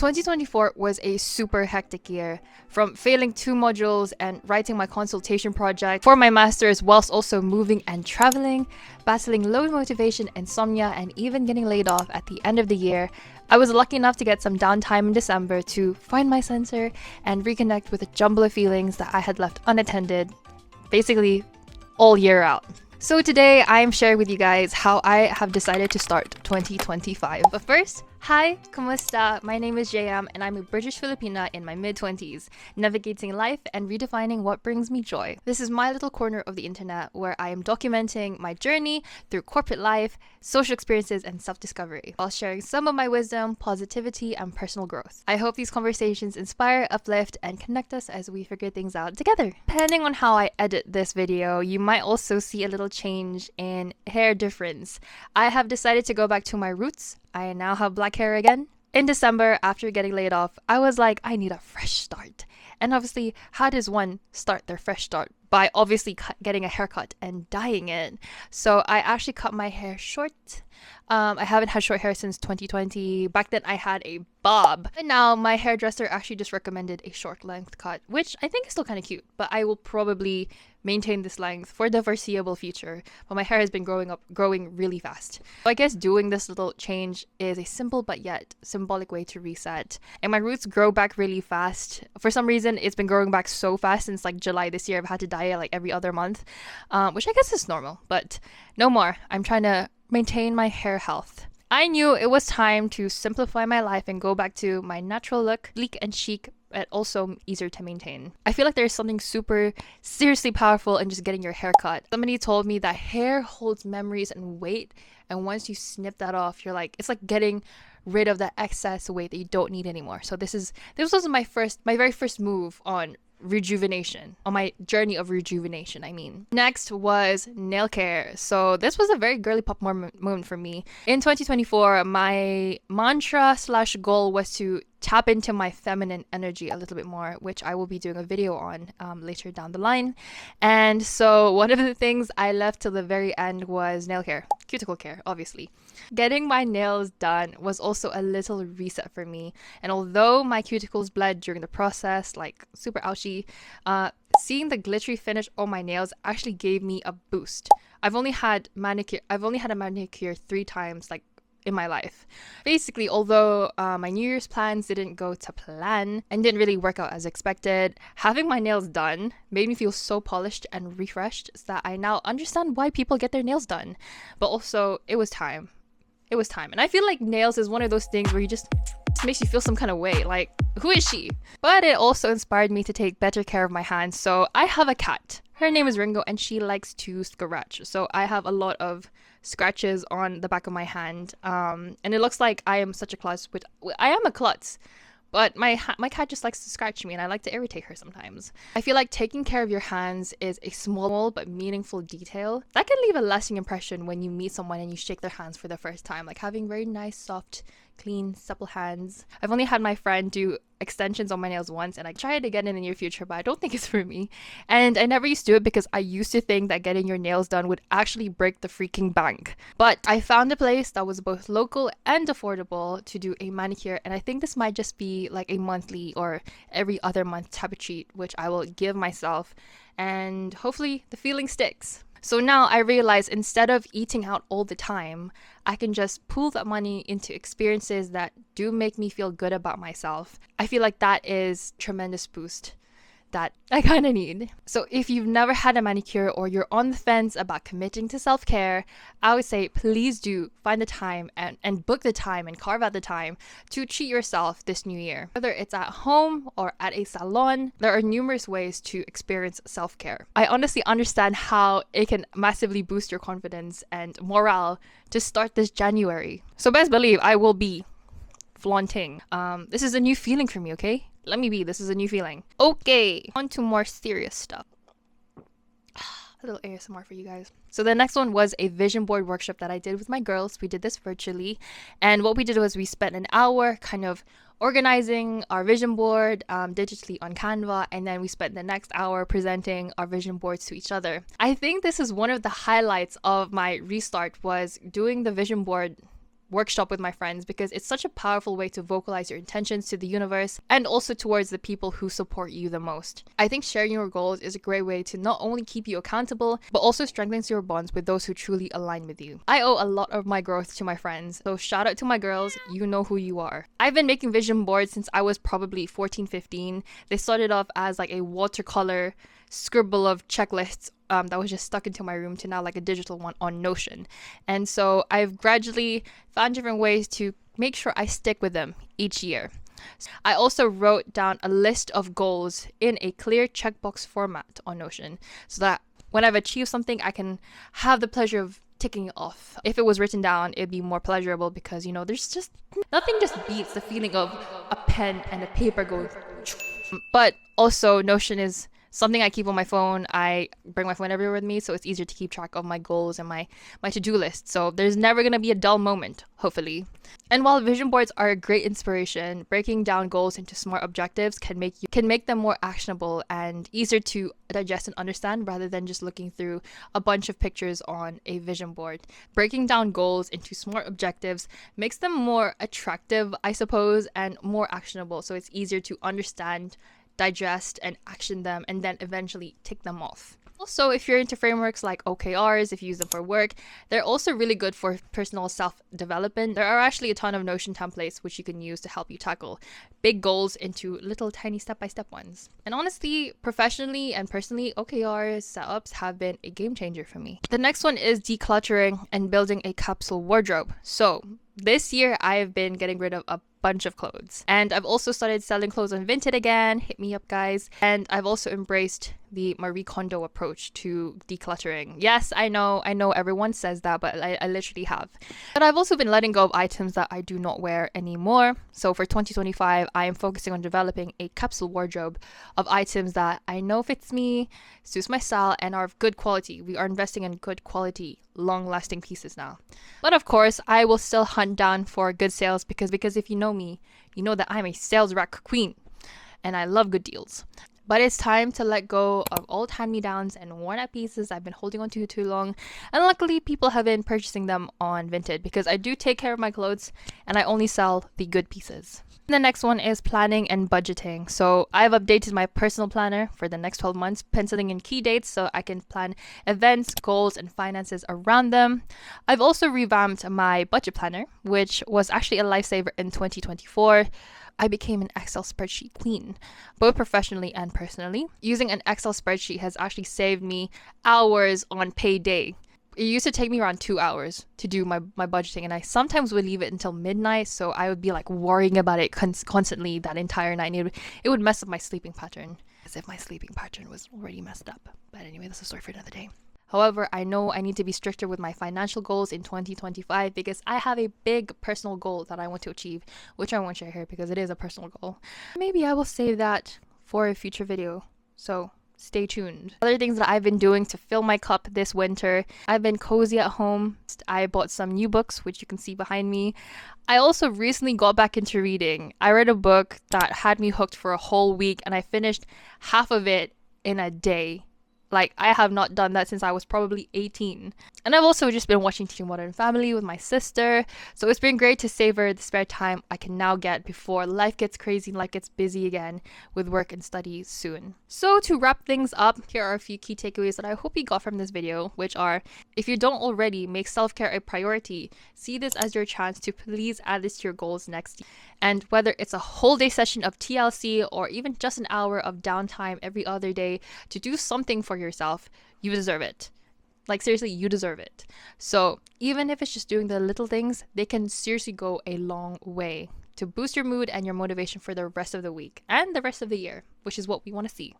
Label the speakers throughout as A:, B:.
A: 2024 was a super hectic year, from failing 2 modules and writing my consultation project for my master's whilst also moving and traveling, battling low motivation, insomnia, and even getting laid off at the end of the year. I was lucky enough to get some downtime in December to find my center and reconnect with a jumble of feelings that I had left unattended, basically all year out. So today I'm sharing with you guys how I have decided to start 2025. But first, hi, kumusta? My name is JM and I'm a British Filipina in my mid-20s, navigating life and redefining what brings me joy. This is my little corner of the internet where I am documenting my journey through corporate life, social experiences, and self-discovery, while sharing some of my wisdom, positivity, and personal growth. I hope these conversations inspire, uplift, and connect us as we figure things out together. Depending on how I edit this video, you might also see a little change in hair difference. I have decided to go back to my roots. I now have black hair again. In December, after getting laid off, I was like, I need a fresh start. And obviously, how does one start their fresh start? By obviously getting a haircut and dyeing it. So I actually cut my hair short. I haven't had short hair since 2020. Back then I had a bob. And now my hairdresser actually just recommended a short length cut, which I think is still kind of cute, but I will probably maintain this length for the foreseeable future. But my hair has been growing really fast. So I guess doing this little change is a simple but yet symbolic way to reset. And my roots grow back really fast. For some reason, it's been growing back so fast since like July this year. I've had to dye it like every other month, which I guess is normal, but no more. I'm trying to maintain my hair health. I knew it was time to simplify my life and go back to my natural look, sleek and chic, but also easier to maintain. I feel like there's something super seriously powerful in just getting your hair cut. Somebody told me that hair holds memories and weight, and once you snip that off, you're like, it's like getting rid of that excess weight that you don't need anymore. So this was my very first move on rejuvenation, on my journey of rejuvenation, I mean. Next was nail care. So this was a very girly pop moment for me. In 2024, my mantra / goal was to tap into my feminine energy a little bit more, which I will be doing a video on later down the line. And so one of the things I left till the very end was nail care, cuticle care, obviously. Getting my nails done was also a little reset for me. And although my cuticles bled during the process, like super ouchy, seeing the glittery finish on my nails actually gave me a boost. I've only had a manicure 3 times, like, in my life. Basically, although my New Year's plans didn't go to plan and didn't really work out as expected, having my nails done made me feel so polished and refreshed that I now understand why people get their nails done. But also, it was time. It was time. And I feel like nails is one of those things where you just makes you feel some kind of way, like, who is she? But it also inspired me to take better care of my hands. So I have a cat. Her name is Ringo and she likes to scratch. So I have a lot of scratches on the back of my hand. And it looks like I am such a klutz. I am a klutz. But my cat just likes to scratch me and I like to irritate her sometimes. I feel like taking care of your hands is a small but meaningful detail that can leave a lasting impression when you meet someone and you shake their hands for the first time. Like having very nice, soft, clean, supple hands. I've only had my friend do extensions on my nails once and I try it again in the near future, but I don't think it's for me. And I never used to do it because I used to think that getting your nails done would actually break the freaking bank. But I found a place that was both local and affordable to do a manicure, and I think this might just be like a monthly or every other month type of treat, which I will give myself, and hopefully the feeling sticks. So now I realize instead of eating out all the time, I can just pool that money into experiences that do make me feel good about myself. I feel like that is tremendous boost that I kind of need. So if you've never had a manicure or you're on the fence about committing to self-care, I would say please do find the time and book the time and carve out the time to treat yourself this new year. Whether it's at home or at a salon, there are numerous ways to experience self-care. I honestly understand how it can massively boost your confidence and morale to start this January. So best believe I will be flaunting. This is a new feeling for me, okay? Let me be. This is a new feeling. Okay, on to more serious stuff. A little ASMR for you guys. So the next one was a vision board workshop that I did with my girls. We did this virtually. And what we did was we spent an hour kind of organizing our vision board digitally on Canva. And then we spent the next hour presenting our vision boards to each other. I think this is one of the highlights of my restart, was doing the vision board workshop with my friends because it's such a powerful way to vocalize your intentions to the universe and also towards the people who support you the most. I think sharing your goals is a great way to not only keep you accountable, but also strengthens your bonds with those who truly align with you. I owe a lot of my growth to my friends, so shout out to my girls, you know who you are. I've been making vision boards since I was probably 14, 15. They started off as like a watercolor scribble of checklists that was just stuck into my room to now like a digital one on Notion. And so I've gradually found different ways to make sure I stick with them each year. I also wrote down a list of goals in a clear checkbox format on Notion so that when I've achieved something, I can have the pleasure of ticking it off. If it was written down, it'd be more pleasurable because, you know, there's just nothing just beats the feeling of a pen and a paper going. But also Notion is something I keep on my phone. I bring my phone everywhere with me, so it's easier to keep track of my goals and my to-do list. So there's never going to be a dull moment, hopefully. And while vision boards are a great inspiration, breaking down goals into smart objectives can make them more actionable and easier to digest and understand rather than just looking through a bunch of pictures on a vision board. Breaking down goals into smart objectives makes them more attractive, I suppose, and more actionable. So it's easier to understand, digest, and action them, and then eventually tick them off. Also, if you're into frameworks like OKRs, if you use them for work, they're also really good for personal self-development. There are actually a ton of Notion templates which you can use to help you tackle big goals into little tiny step-by-step ones. And honestly, professionally and personally, OKR setups have been a game changer for me. The next one is decluttering and building a capsule wardrobe. So this year, I've been getting rid of a bunch of clothes. And I've also started selling clothes on Vinted again. Hit me up, guys. And I've also embraced the Marie Kondo approach to decluttering. Yes, I know everyone says that, but I literally have. But I've also been letting go of items that I do not wear anymore. So for 2025, I am focusing on developing a capsule wardrobe of items that I know fits me, suits my style, and are of good quality. We are investing in good quality, long-lasting pieces now. But of course, I will still hunt down for good sales because if you know me, you know that I'm a sales rack queen and I love good deals. But it's time to let go of old hand-me-downs and worn-out pieces I've been holding on to too long. And luckily, people have been purchasing them on Vinted because I do take care of my clothes and I only sell the good pieces. The next one is planning and budgeting. So I've updated my personal planner for the next 12 months, penciling in key dates so I can plan events, goals, and finances around them. I've also revamped my budget planner, which was actually a lifesaver in 2024. I became an Excel spreadsheet queen, both professionally and personally. Using an Excel spreadsheet has actually saved me hours on payday. It used to take me around 2 hours to do my budgeting, and I sometimes would leave it until midnight, so I would be like worrying about it constantly that entire night, and it would mess up my sleeping pattern, as if my sleeping pattern was already messed up. But anyway, that's a story for another day. However, I know I need to be stricter with my financial goals in 2025 because I have a big personal goal that I want to achieve, which I won't share here because it is a personal goal. Maybe I will save that for a future video, so stay tuned. Other things that I've been doing to fill my cup this winter, I've been cozy at home. I bought some new books, which you can see behind me. I also recently got back into reading. I read a book that had me hooked for a whole week and I finished half of it in a day. Like, I have not done that since I was probably 18. And I've also just been watching Teen Modern Family with my sister. So it's been great to savor the spare time I can now get before life gets crazy and life gets busy again with work and study soon. So to wrap things up, here are a few key takeaways that I hope you got from this video, which are, if you don't already, make self-care a priority. See this as your chance to please add this to your goals next year. And whether it's a whole day session of TLC or even just an hour of downtime every other day to do something for yourself, you deserve it. Like, seriously, you deserve it. So even if it's just doing the little things, they can seriously go a long way to boost your mood and your motivation for the rest of the week and the rest of the year, which is what we want to see.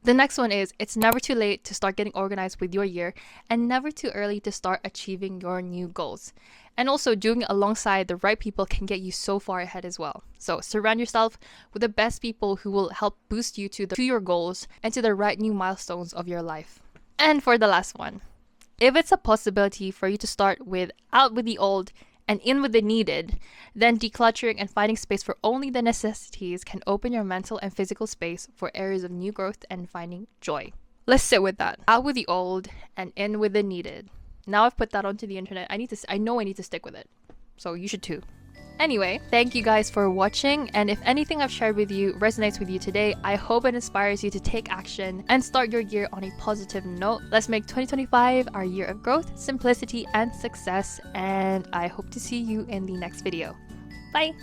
A: The next one is, it's never too late to start getting organized with your year and never too early to start achieving your new goals. And also, doing it alongside the right people can get you so far ahead as well. So surround yourself with the best people who will help boost you to your goals and to the right new milestones of your life. And for the last one, if it's a possibility for you to start out with the old and in with the needed, then decluttering and finding space for only the necessities can open your mental and physical space for areas of new growth and finding joy. Let's sit with that. Out with the old and in with the needed. Now I've put that onto the internet. I know I need to stick with it. so you should too. Anyway, thank you guys for watching, and if anything I've shared with you resonates with you today, I hope it inspires you to take action and start your year on a positive note. Let's make 2025 our year of growth, simplicity, and success, and I hope to see you in the next video. Bye!